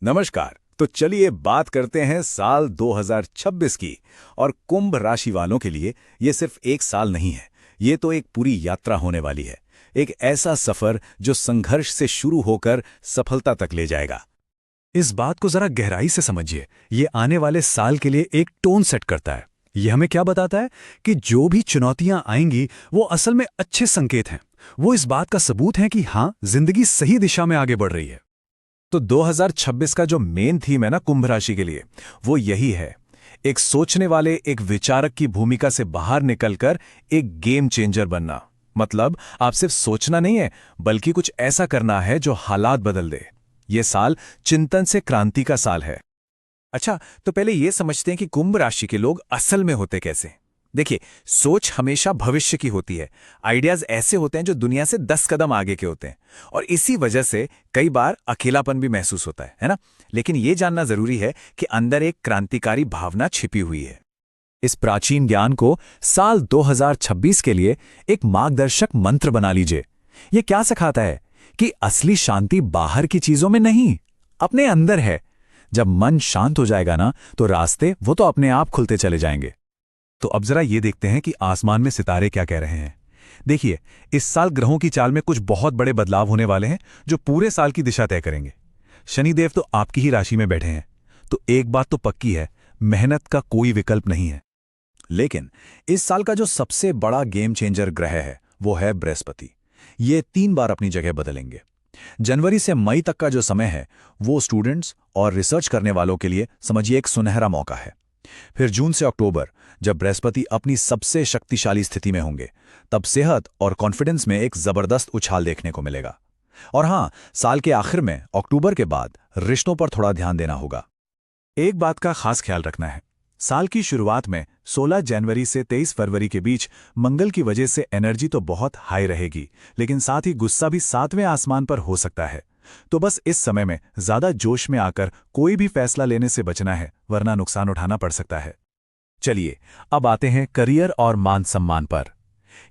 नमस्कार। तो चलिए बात करते हैं साल 2026 की। और कुंभ राशि वालों के लिए ये सिर्फ एक साल नहीं है, ये तो एक पूरी यात्रा होने वाली है। एक ऐसा सफर जो संघर्ष से शुरू होकर सफलता तक ले जाएगा। इस बात को जरा गहराई से समझिए। ये आने वाले साल के लिए एक टोन सेट करता है। ये हमें क्या बताता है कि जो भी चुनौतियां आएंगी वो असल में अच्छे संकेत हैं। वो इस बात का सबूत है कि हाँ, जिंदगी सही दिशा में आगे बढ़ रही है। तो 2026 का जो मेन थीम है ना कुंभ राशि के लिए, वो यही है। एक सोचने वाले, एक विचारक की भूमिका से बाहर निकलकर एक गेम चेंजर बनना। मतलब आप सिर्फ सोचना नहीं है, बल्कि कुछ ऐसा करना है जो हालात बदल दे। ये साल चिंतन से क्रांति का साल है। अच्छा, तो पहले ये समझते हैं कि कुंभ राशि के लोग असल में होते कैसे। देखिए, सोच हमेशा भविष्य की होती है। आइडियाज ऐसे होते हैं जो दुनिया से 10 कदम आगे के होते हैं, और इसी वजह से कई बार अकेलापन भी महसूस होता है ना। लेकिन यह जानना जरूरी है कि अंदर एक क्रांतिकारी भावना छिपी हुई है। इस प्राचीन ज्ञान को साल 2026 के लिए एक मार्गदर्शक मंत्र बना लीजिए। यह क्या सिखाता है कि असली शांति बाहर की चीजों में नहीं, अपने अंदर है। जब मन शांत हो जाएगा ना, तो रास्ते वो तो अपने आप खुलते चले जाएंगे। तो अब जरा ये देखते हैं कि आसमान में सितारे क्या कह रहे हैं। देखिए, इस साल ग्रहों की चाल में कुछ बहुत बड़े बदलाव होने वाले हैं जो पूरे साल की दिशा तय करेंगे। शनिदेव तो आपकी ही राशि में बैठे हैं, तो एक बात तो पक्की है, मेहनत का कोई विकल्प नहीं है। लेकिन इस साल का जो सबसे बड़ा गेम चेंजर ग्रह है वो है बृहस्पति। ये 3 बार अपनी जगह बदलेंगे। जनवरी से मई तक का जो समय है वो स्टूडेंट्स और रिसर्च करने वालों के लिए समझिए एक सुनहरा मौका है। फिर जून से अक्टूबर, जब बृहस्पति अपनी सबसे शक्तिशाली स्थिति में होंगे, तब सेहत और कॉन्फिडेंस में एक जबरदस्त उछाल देखने को मिलेगा। और हां, साल के आखिर में अक्टूबर के बाद रिश्तों पर थोड़ा ध्यान देना होगा। एक बात का खास ख्याल रखना है, साल की शुरुआत में 16 जनवरी से 23 फरवरी के बीच मंगल की वजह से एनर्जी तो बहुत हाई रहेगी, लेकिन साथ ही गुस्सा भी 7वें आसमान पर हो सकता है। तो बस इस समय में ज्यादा जोश में आकर कोई भी फैसला लेने से बचना है, वरना नुकसान उठाना पड़ सकता है। चलिए, अब आते हैं करियर और मान सम्मान पर।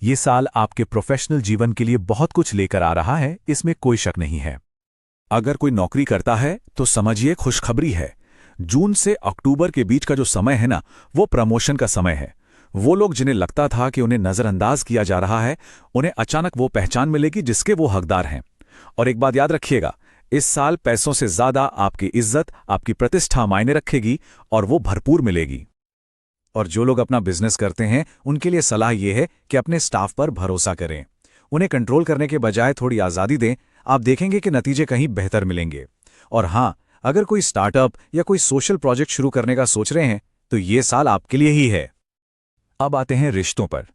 यह साल आपके प्रोफेशनल जीवन के लिए बहुत कुछ लेकर आ रहा है, इसमें कोई शक नहीं है। अगर कोई नौकरी करता है तो समझिए खुशखबरी है। जून से अक्टूबर के बीच का जो समय है ना, वो प्रमोशन का समय है। वो लोग जिन्हें लगता था कि उन्हें नजरअंदाज किया जा रहा है, उन्हें अचानक वो पहचान मिलेगी जिसके वो हकदार हैं। और एक बात याद रखिएगा, इस साल पैसों से ज्यादा आपकी इज्जत, आपकी प्रतिष्ठा मायने रखेगी, और वो भरपूर मिलेगी। और जो लोग अपना बिजनेस करते हैं, उनके लिए सलाह यह है कि अपने स्टाफ पर भरोसा करें। उन्हें कंट्रोल करने के बजाय थोड़ी आज़ादी दें। आप देखेंगे कि नतीजे कहीं बेहतर मिलेंगे। और हां, अगर कोई स्टार्टअप या कोई सोशल प्रोजेक्ट शुरू करने का सोच रहे हैं, तो ये साल आपके लिए ही है। अब आते हैं रिश्तों पर।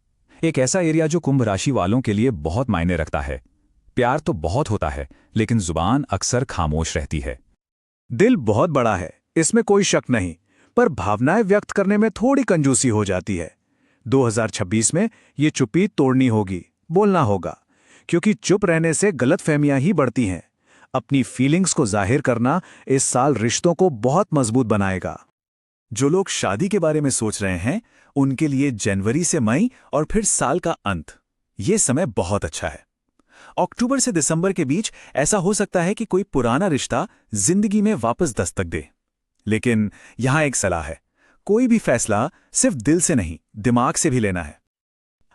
एक ऐसा एरिया जो कुंभ राशि वालों के लिए बहुत मायने रखता है। प्यार तो बहुत होता है, लेकिन जुबान अक्सर खामोश रहती है। दिल बहुत बड़ा है, इसमें कोई शक नहीं, पर भावनाएं व्यक्त करने में थोड़ी कंजूसी हो जाती है। 2026 में ये चुप्पी तोड़नी होगी, बोलना होगा, क्योंकि चुप रहने से गलतफहमियां ही बढ़ती हैं। अपनी फीलिंग्स को जाहिर करना इस साल रिश्तों को बहुत मजबूत बनाएगा। जो लोग शादी के बारे में सोच रहे हैं, उनके लिए जनवरी से मई और फिर साल का अंत, ये समय बहुत अच्छा है। अक्टूबर से दिसंबर के बीच ऐसा हो सकता है कि कोई पुराना रिश्ता जिंदगी में वापस दस्तक दे। लेकिन यहां एक सलाह है, कोई भी फैसला सिर्फ दिल से नहीं, दिमाग से भी लेना है।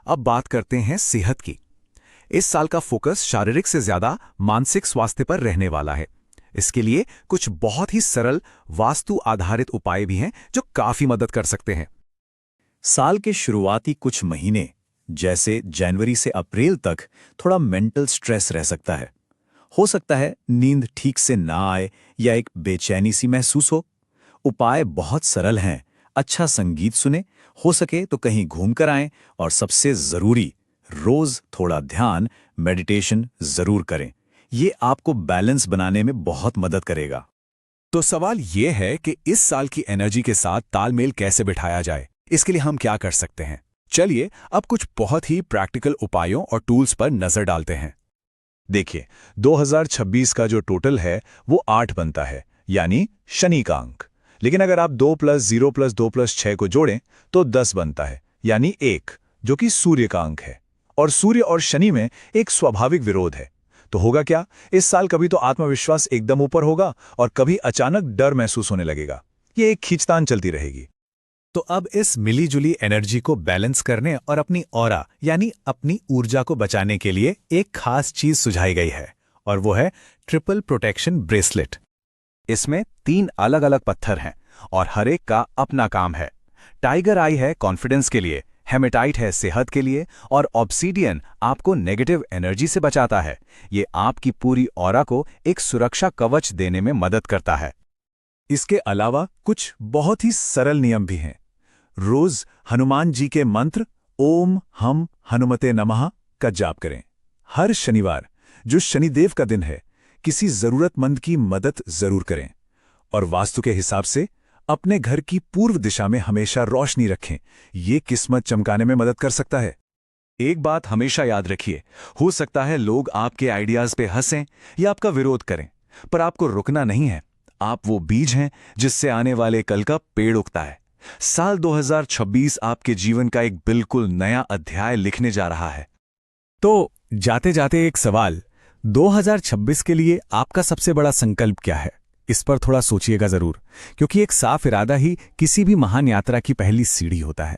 अब बात करते हैं सेहत की। इस साल का फोकस शारीरिक से ज्यादा मानसिक स्वास्थ्य पर रहने वाला है। इसके लिए कुछ बहुत ही सरल वास्तु आधारित उपाय भी हैं जो काफी मदद कर सकते हैं। साल के शुरुआती कुछ महीने, जैसे जनवरी से अप्रैल तक, थोड़ा मेंटल स्ट्रेस रह सकता है। हो सकता है नींद ठीक से ना आए या एक बेचैनी सी महसूस हो। उपाय बहुत सरल हैं। अच्छा संगीत सुने, हो सके तो कहीं घूम कर आएं, और सबसे जरूरी, रोज थोड़ा ध्यान, मेडिटेशन जरूर करें। ये आपको बैलेंस बनाने में बहुत मदद करेगा। तो सवाल यह है कि इस साल की एनर्जी के साथ तालमेल कैसे बिठाया जाए, इसके लिए हम क्या कर सकते हैं। चलिए अब कुछ बहुत ही प्रैक्टिकल उपायों और टूल्स पर नजर डालते हैं। देखिए, 2026 का जो टोटल है वो 8 बनता है, यानी शनि का अंक। लेकिन अगर आप 2 + 0 + 2 + 6 को जोड़ें तो 10 बनता है, यानी 1, जो कि सूर्य का अंक है। और सूर्य और शनि में एक स्वाभाविक विरोध है, तो होगा क्या, इस साल कभी तो आत्मविश्वास एकदम ऊपर होगा और कभी अचानक डर महसूस होने लगेगा। ये एक खींचतान चलती रहेगी। तो अब इस मिलीजुली एनर्जी को बैलेंस करने और अपनी ऑरा यानी अपनी ऊर्जा को बचाने के लिए एक खास चीज सुझाई गई है, और वो है ट्रिपल प्रोटेक्शन ब्रेसलेट। इसमें 3 अलग अलग पत्थर हैं और हर एक का अपना काम है। टाइगर आई है कॉन्फिडेंस के लिए, हेमेटाइट है सेहत के लिए, और ऑब्सीडियन आपको नेगेटिव एनर्जी से बचाता है। ये आपकी पूरी ऑरा को एक सुरक्षा कवच देने में मदद करता है। इसके अलावा कुछ बहुत ही सरल नियम भी हैं। रोज हनुमान जी के मंत्र ओम हम हनुमते नमः का जाप करें। हर शनिवार, जो शनिदेव का दिन है, किसी जरूरतमंद की मदद जरूर करें। और वास्तु के हिसाब से अपने घर की पूर्व दिशा में हमेशा रोशनी रखें। ये किस्मत चमकाने में मदद कर सकता है। एक बात हमेशा याद रखिए, हो सकता है लोग आपके आइडियाज पे हंसें या आपका विरोध करें, पर आपको रुकना नहीं है। आप वो बीज हैं जिससे आने वाले कल का पेड़ उगता है। साल 2026 आपके जीवन का एक बिल्कुल नया अध्याय लिखने जा रहा है। तो जाते जाते एक सवाल, 2026 के लिए आपका सबसे बड़ा संकल्प क्या है? इस पर थोड़ा सोचिएगा जरूर, क्योंकि एक साफ इरादा ही किसी भी महान यात्रा की पहली सीढ़ी होता है।